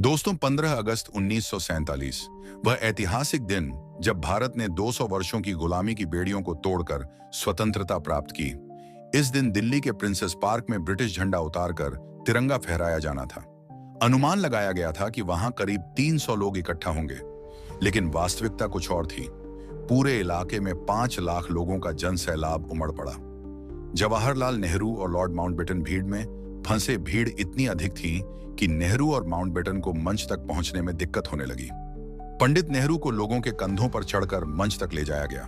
दोस्तों, 15 अगस्त 1947 वह ऐतिहासिक दिन जब भारत ने 200 वर्षों की गुलामी की बेड़ियों को तोड़कर स्वतंत्रता प्राप्त की। इस दिन दिल्ली के प्रिंसेस पार्क में ब्रिटिश झंडा उतारकर तिरंगा फहराया जाना था। अनुमान लगाया गया था कि वहां करीब 300 लोग इकट्ठा होंगे, लेकिन वास्तविकता कुछ और थी। पूरे इलाके में 5 लाख लोगों का जन सैलाब उमड़ पड़ा। जवाहरलाल नेहरू और लॉर्ड माउंटबेटन भीड़ में फंसे। भीड़ इतनी अधिक थी कि नेहरू और माउंटबेटन को मंच तक पहुंचने में दिक्कत होने लगी। पंडित नेहरू को लोगों के कंधों पर चढ़कर मंच तक ले जाया गया,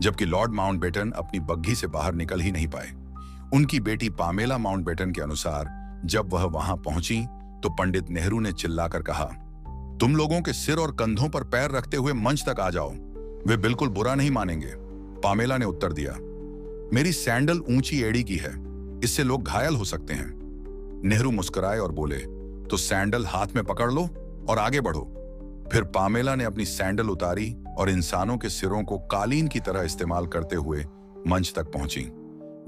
जबकि लॉर्ड माउंटबेटन अपनी बग्घी से बाहर निकल ही नहीं पाए। उनकी बेटी पामेला माउंटबेटन के अनुसार जब वह वहां पहुंची तो पंडित नेहरू ने चिल्लाकर कहा, तुम लोगों के सिर और कंधों पर पैर रखते हुए मंच तक आ जाओ, वे बिल्कुल बुरा नहीं मानेंगे। पामेला ने उत्तर दिया, मेरी सैंडल ऊंची एड़ी की है, इससे लोग घायल हो सकते हैं। नेहरू मुस्कुराए और बोले, तो सैंडल हाथ में पकड़ लो और आगे बढ़ो। फिर पामेला ने अपनी सैंडल उतारी और इंसानों के सिरों को कालीन की तरह इस्तेमाल करते हुए मंच तक पहुंची,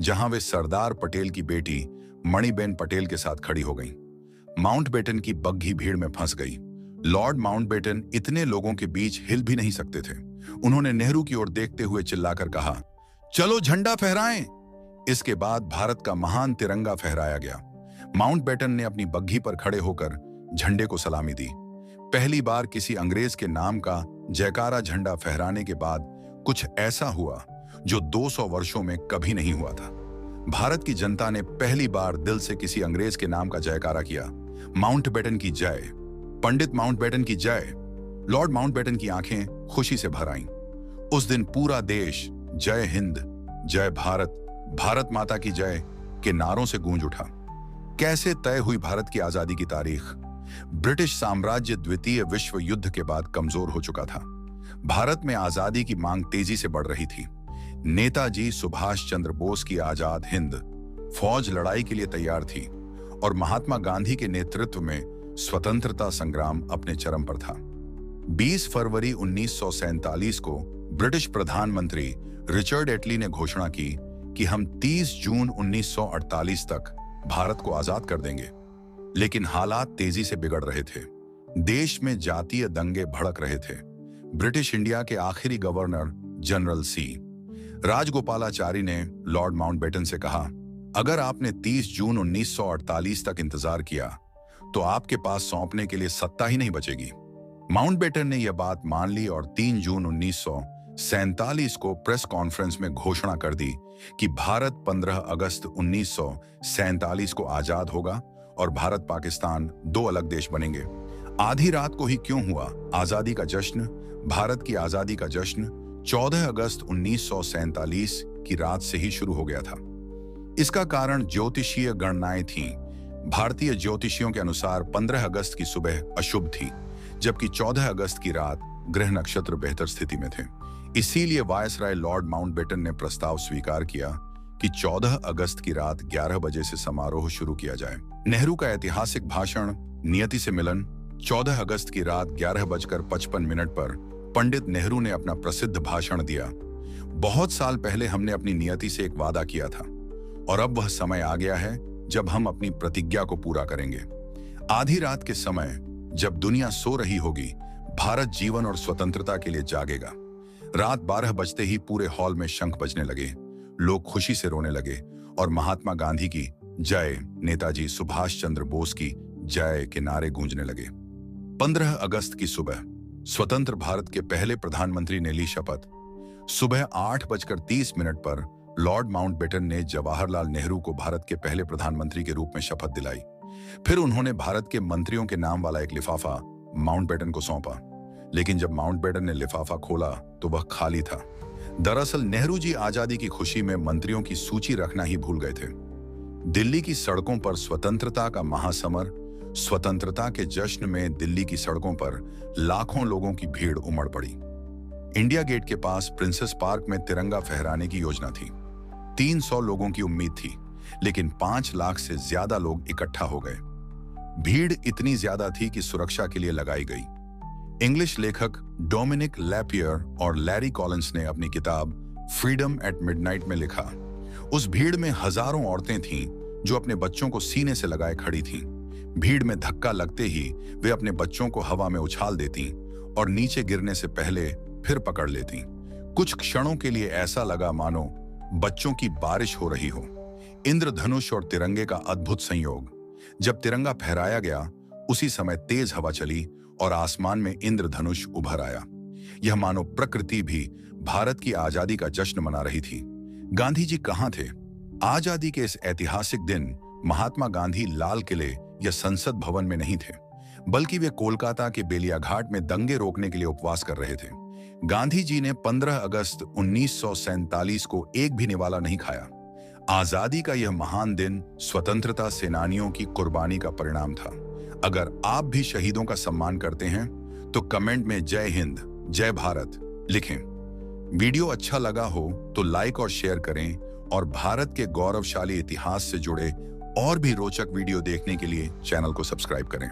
जहां वे सरदार पटेल की बेटी मणिबेन पटेल के साथ खड़ी हो गईं। माउंटबेटन की बग्घी भीड़ में फंस गई। लॉर्ड माउंटबेटन इतने लोगों के बीच हिल भी नहीं सकते थे। उन्होंने नेहरू की ओर देखते हुए चिल्लाकर कहा, चलो झंडा फहराएं। इसके बाद भारत का महान तिरंगा फहराया गया। माउंटबेटन ने अपनी बग्घी पर खड़े होकर झंडे को सलामी दी। पहली बार किसी अंग्रेज के नाम का जयकारा झंडा फहराने के बाद कुछ ऐसा हुआ जो 200 वर्षों में कभी नहीं हुआ था। भारत की जनता ने पहली बार दिल से किसी अंग्रेज के नाम का जयकारा किया। माउंटबेटन की जय, पंडित माउंटबेटन की जय। लॉर्ड माउंटबेटन की आंखें खुशी से भर आईं। उस दिन पूरा देश जय हिंद, जय भारत, भारत माता की जय के नारों से गूंज उठा। कैसे तय हुई भारत की आजादी की तारीख? ब्रिटिश साम्राज्य द्वितीय विश्व युद्ध के बाद कमजोर हो चुका था। भारत में आजादी की मांग तेजी से बढ़ रही थी। नेताजी सुभाष चंद्र बोस की आजाद हिंद फौज लड़ाई के लिए तैयार थी और महात्मा गांधी के नेतृत्व में स्वतंत्रता संग्राम अपने चरम पर था। 20 फरवरी 1947 को ब्रिटिश प्रधानमंत्री रिचर्ड एटली ने घोषणा की कि हम 30 जून 1948 तक भारत को आजाद कर देंगे। लेकिन हालात तेजी से बिगड़ रहे थे। देश में जातीय दंगे भड़क रहे थे। ब्रिटिश इंडिया के आखिरी गवर्नर जनरल सी राजगोपालाचारी ने लॉर्ड माउंटबेटन से कहा, अगर आपने 30 जून 1948 तक इंतजार किया तो आपके पास सौंपने के लिए सत्ता ही नहीं बचेगी। माउंटबेटन ने यह बात मान ली और 3 जून 1947 को प्रेस कॉन्फ्रेंस में घोषणा कर दी कि भारत 15 अगस्त 1947 को आजाद होगा और भारत पाकिस्तान 2 अलग देश बनेंगे। आधी रात को ही क्यों हुआ आजादी का जश्न? भारत की आजादी का जश्न 14 अगस्त 1947 की रात से ही शुरू हो गया था। इसका कारण ज्योतिषीय गणनाएं थीं। भारतीय ज्योतिषियों के अनुसार 15 अगस्त की सुबह अशुभ थी, जबकि 14 अगस्त की रात ग्रह नक्षत्र बेहतर स्थिति में थे। इसीलिए वायसराय लॉर्ड माउंटबेटन ने प्रस्ताव स्वीकार किया कि 14 अगस्त की रात 11 बजे से समारोह शुरू किया जाए। नेहरू का ऐतिहासिक भाषण नियति से मिलन 14 अगस्त की रात 11:55 पर पंडित नेहरू ने अपना प्रसिद्ध भाषण दिया। बहुत साल पहले हमने अपनी नियति से एक वादा किया था और अब वह समय आ गया है जब हम अपनी प्रतिज्ञा को पूरा करेंगे। आधी रात के समय जब दुनिया सो रही होगी, भारत जीवन और स्वतंत्रता के लिए जागेगा। रात 12 बजते ही पूरे हॉल में शंख बजने लगे, लोग खुशी से रोने लगे और महात्मा गांधी की जय, नेताजी सुभाष चंद्र बोस की जय के नारे गूंजने लगे। 15 अगस्त की सुबह स्वतंत्र भारत के पहले प्रधानमंत्री ने ली शपथ। सुबह 8:30 पर लॉर्ड माउंटबेटन ने जवाहरलाल नेहरू को भारत के पहले प्रधानमंत्री के रूप में शपथ दिलाई। फिर उन्होंने भारत के मंत्रियों के नाम वाला एक लिफाफा माउंटबेटन को सौंपा, लेकिन जब माउंटबेटन ने लिफाफा खोला तो वह खाली था। दरअसल नेहरू जी आजादी की खुशी में मंत्रियों की सूची रखना ही भूल गए थे। दिल्ली की सड़कों पर स्वतंत्रता का महासमर, स्वतंत्रता के जश्न में दिल्ली की सड़कों पर लाखों लोगों की भीड़ उमड़ पड़ी। इंडिया गेट के पास प्रिंसेस पार्क में तिरंगा फहराने की योजना थी। 300 लोगों की उम्मीद थी, लेकिन 5 लाख से ज्यादा लोग इकट्ठा हो गए। भीड़ इतनी ज्यादा थी कि सुरक्षा के लिए लगाई गई। इंग्लिश लेखक डोमिनिक लैपियर और लैरी कॉलिंस ने अपनी किताब फ्रीडम एट मिडनाइट में लिखा, उस भीड़ में हजारों औरतें थीं जो अपने बच्चों को सीने से लगाए खड़ी थीं। भीड़ में धक्का लगते ही वे अपने बच्चों को हवा में उछाल देती और नीचे गिरने से पहले फिर पकड़ लेती। कुछ क्षणों के लिए ऐसा लगा मानो बच्चों की बारिश हो रही हो। इंद्रधनुष और तिरंगे का अद्भुत संयोग। जब तिरंगा फहराया गया उसी समय तेज हवा चली और आसमान में इंद्रधनुष उभर आया। यह मानो प्रकृति भी भारत की आजादी का जश्न मना रही थी। गांधी जी कहां थे? आजादी के इस ऐतिहासिक दिन महात्मा गांधी लाल किले या संसद भवन में नहीं थे, बल्कि वे कोलकाता के बेलियाघाट में दंगे रोकने के लिए उपवास कर रहे थे। गांधी जी ने 15 अगस्त 1947 को एक भी निवाला नहीं खाया। आजादी का यह महान दिन स्वतंत्रता सेनानियों की कुर्बानी का परिणाम था। अगर आप भी शहीदों का सम्मान करते हैं तो कमेंट में जय हिंद, जय भारत लिखें। वीडियो अच्छा लगा हो तो लाइक और शेयर करें और भारत के गौरवशाली इतिहास से जुड़े और भी रोचक वीडियो देखने के लिए चैनल को सब्सक्राइब करें।